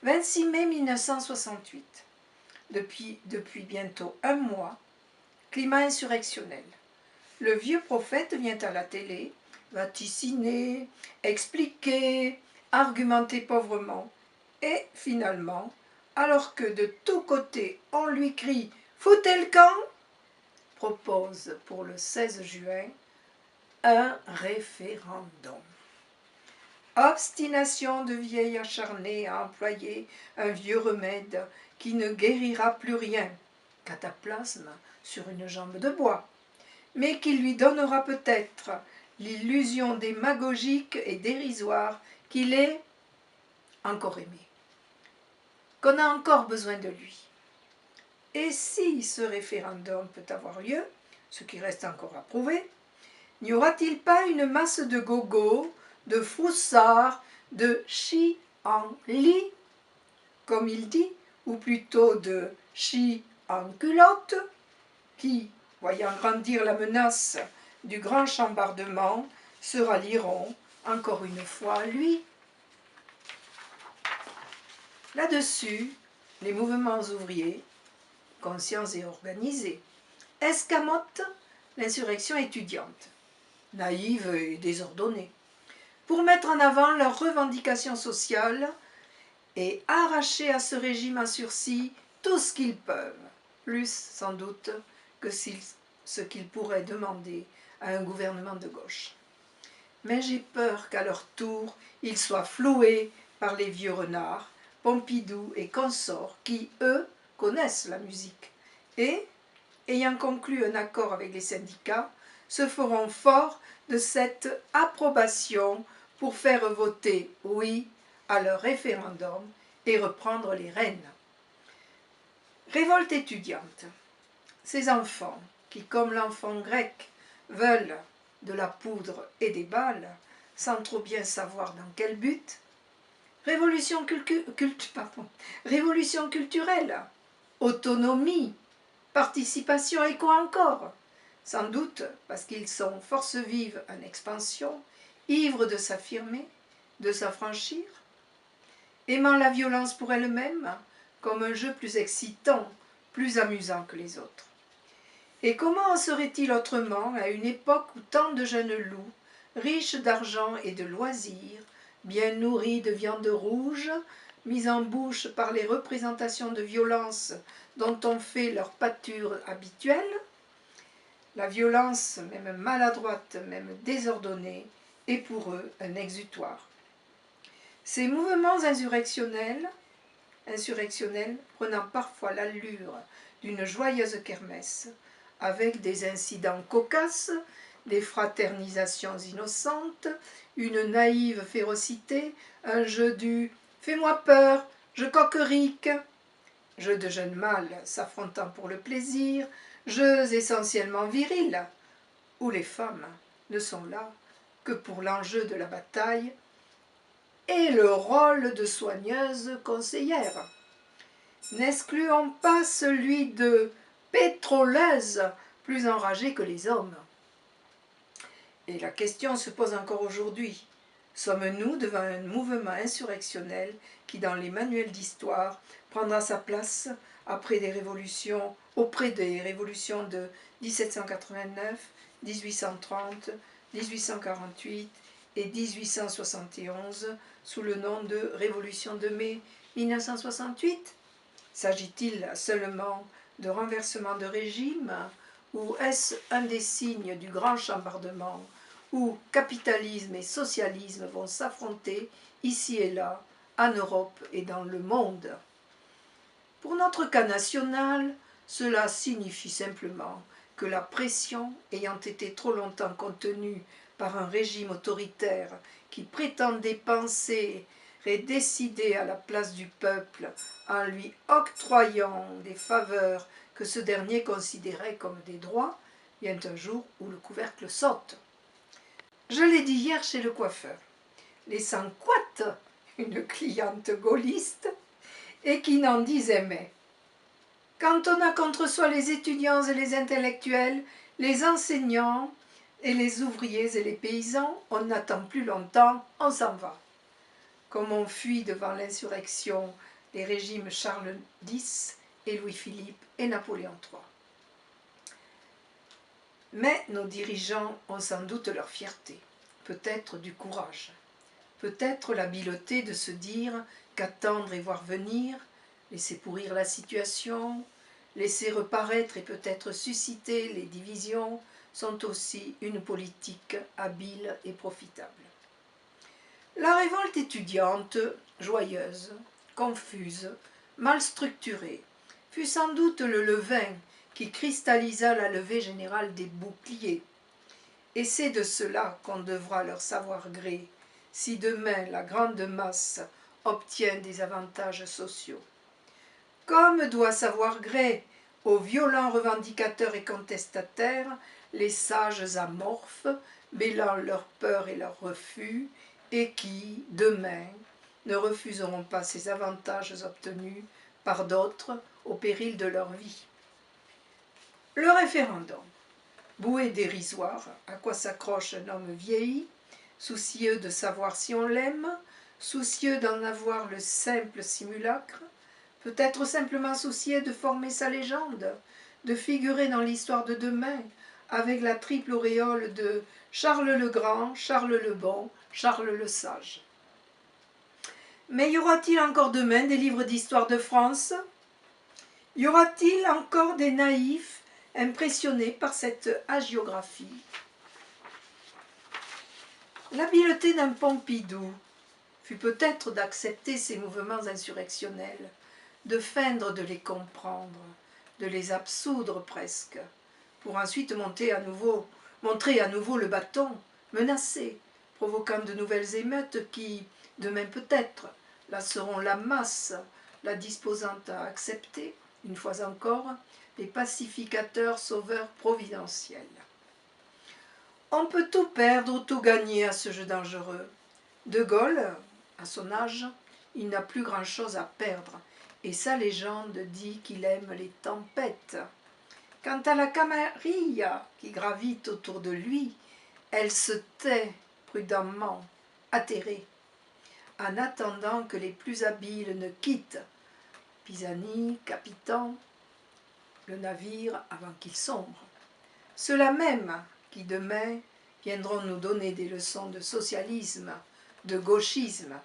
26 mai 1968. Depuis bientôt un mois, climat insurrectionnel. Le vieux prophète vient à la télé, vaticiner, expliquer, argumenter pauvrement. Et finalement, alors que de tous côtés on lui crie « Foutez le camp !» propose pour le 16 juin un référendum. Obstination de vieille acharnée à employer un vieux remède qui ne guérira plus rien, cataplasme sur une jambe de bois, mais qui lui donnera peut-être l'illusion démagogique et dérisoire qu'il est encore aimé, qu'on a encore besoin de lui. Et si ce référendum peut avoir lieu, ce qui reste encore à prouver, n'y aura-t-il pas une masse de gogos, de froussards, de chi-en-lit, comme il dit, ou plutôt de chi-en-culotte, qui, voyant grandir la menace du grand chambardement, se rallieront encore une fois à lui. Là-dessus, les mouvements ouvriers, conscients et organisés, escamotent l'insurrection étudiante, naïve et désordonnée, pour mettre en avant leurs revendications sociales et arracher à ce régime en sursis tout ce qu'ils peuvent, plus sans doute que ce qu'ils pourraient demander à un gouvernement de gauche. Mais j'ai peur qu'à leur tour, ils soient floués par les vieux renards, Pompidou et consorts qui, eux, connaissent la musique et, ayant conclu un accord avec les syndicats, se feront forts de cette approbation pour faire voter oui à leur référendum et reprendre les rênes. Révolte étudiante. Ces enfants qui, comme l'enfant grec, veulent de la poudre et des balles, sans trop bien savoir dans quel but. Révolution culturelle, autonomie, participation et quoi encore? Sans doute parce qu'ils sont force vive en expansion, ivres de s'affirmer, de s'affranchir, aimant la violence pour elle-même comme un jeu plus excitant, plus amusant que les autres. Et comment en serait-il autrement à une époque où tant de jeunes loups, riches d'argent et de loisirs, bien nourris de viande rouge, mis en bouche par les représentations de violence dont on fait leur pâture habituelle, la violence, même maladroite, même désordonnée, est pour eux un exutoire. Ces mouvements insurrectionnels prenant parfois l'allure d'une joyeuse kermesse, avec des incidents cocasses, des fraternisations innocentes, une naïve férocité, un jeu du « fais-moi peur, je coquerique », jeu de jeunes mâles s'affrontant pour le plaisir, jeux essentiellement virils, où les femmes ne sont là que pour l'enjeu de la bataille et le rôle de soigneuse conseillère. N'excluons pas celui de pétroleuse plus enragée que les hommes. Et la question se pose encore aujourd'hui. Sommes-nous devant un mouvement insurrectionnel qui, dans les manuels d'histoire, prendra sa place auprès des révolutions de 1789, 1830, 1848 et 1871 sous le nom de Révolution de mai 1968? S'agit-il seulement de renversement de régime ou est-ce un des signes du grand chambardement où capitalisme et socialisme vont s'affronter ici et là, en Europe et dans le monde? Pour notre cas national, cela signifie simplement que la pression ayant été trop longtemps contenue par un régime autoritaire qui prétendait penser et décider à la place du peuple en lui octroyant des faveurs que ce dernier considérait comme des droits, vient un jour où le couvercle saute. Je l'ai dit hier chez le coiffeur, laissant couette une cliente gaulliste et qui n'en disait mais. Quand on a contre soi les étudiants et les intellectuels, les enseignants et les ouvriers et les paysans, on n'attend plus longtemps, on s'en va. comme ont fui devant l'insurrection les régimes Charles X et Louis-Philippe et Napoléon III. Mais nos dirigeants ont sans doute leur fierté, peut-être du courage, peut-être l'habileté de se dire qu'attendre et voir venir, laisser pourrir la situation, laisser reparaître et peut-être susciter les divisions sont aussi une politique habile et profitable. La révolte étudiante, joyeuse, confuse, mal structurée, fut sans doute le levain qui cristallisa la levée générale des boucliers. Et c'est de cela qu'on devra leur savoir-gré, si demain la grande masse obtient des avantages sociaux. Comme doit savoir gré aux violents revendicateurs et contestataires les sages amorphes, mêlant leur peur et leur refus, et qui, demain, ne refuseront pas ces avantages obtenus par d'autres au péril de leur vie. Le référendum, bouée dérisoire, à quoi s'accroche un homme vieilli, soucieux de savoir si on l'aime, soucieux d'en avoir le simple simulacre, peut-être simplement soucieux de former sa légende, de figurer dans l'histoire de demain, avec la triple auréole de Charles le Grand, Charles le Bon, Charles le Sage. Mais y aura-t-il encore demain des livres d'histoire de France? Y aura-t-il encore des naïfs impressionnés par cette hagiographie? L'habileté d'un Pompidou fut peut-être d'accepter ces mouvements insurrectionnels, de feindre de les comprendre, de les absoudre presque, pour ensuite montrer à nouveau le bâton, menacer, provoquant de nouvelles émeutes qui, demain peut-être, lasseront la masse, la disposant à accepter, une fois encore, les pacificateurs sauveurs providentiels. On peut tout perdre ou tout gagner à ce jeu dangereux. De Gaulle, à son âge, il n'a plus grand-chose à perdre, et sa légende dit qu'il aime les tempêtes. Quant à la camarilla qui gravite autour de lui, elle se tait prudemment, atterrée, en attendant que les plus habiles ne quittent, Pisani, Capitan, le navire avant qu'il sombre. Ceux-là même qui demain viendront nous donner des leçons de socialisme, de gauchisme,